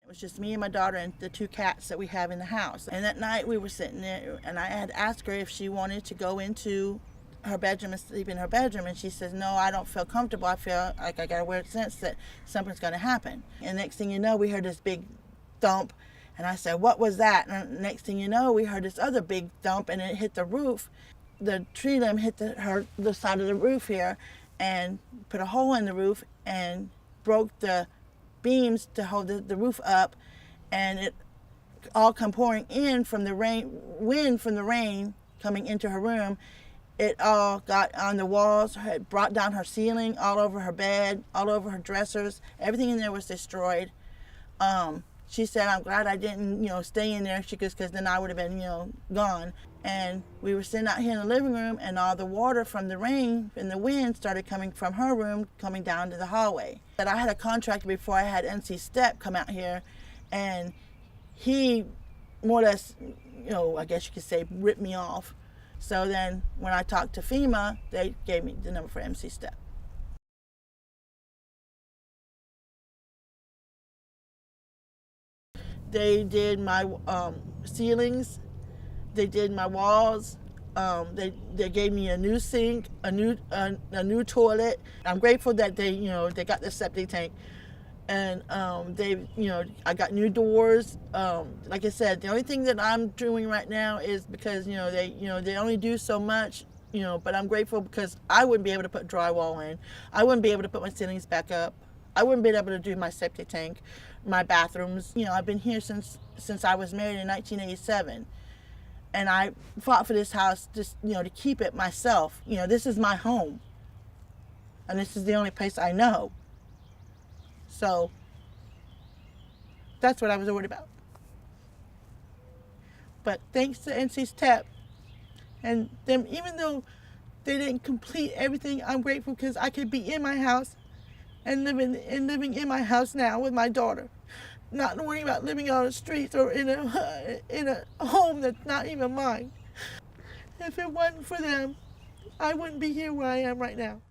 It was just me and my daughter and the 2 cats that we have in the house. And that night we were sitting there, and I had asked her if she wanted to go into her bedroom and sleep in her bedroom, and she says, no, I don't feel comfortable. I feel like I got a weird sense that something's going to happen. And next thing you know, we heard this big thump, and I said, what was that? And next thing you know, we heard this other big thump, and it hit the roof. The tree limb hit the side of the roof here and put a hole in the roof and broke the beams to hold the roof up, and it all come pouring in from the wind from the rain coming into her room. It all got on the walls, it brought down her ceiling, all over her bed, all over her dressers. Everything in there was destroyed. She said, I'm glad I didn't, stay in there, because then I would have been, gone. And we were sitting out here in the living room, and all the water from the rain and the wind started coming from her room, coming down to the hallway. But I had a contractor before I had NC Step come out here, and he more or less, I guess you could say, ripped me off. So then when I talked to FEMA, they gave me the number for MC Step. They did my ceilings, they did my walls, they gave me a new sink, a new toilet. I'm grateful that they got the septic tank, and I got new doors. Like I said, the only thing that I'm doing right now is because they only do so much, but I'm grateful because I wouldn't be able to put drywall in. I wouldn't be able to put my ceilings back up. I wouldn't be able to do my septic tank, my bathrooms. I've been here since I was married in 1987. And I fought for this house just, to keep it myself. This is my home. And this is the only place I know. So that's what I was worried about. But thanks to NC Step and them, even though they didn't complete everything, I'm grateful because I could be in my house and living in my house now with my daughter, not worrying about living on the streets or in a home that's not even mine. If it wasn't for them, I wouldn't be here where I am right now.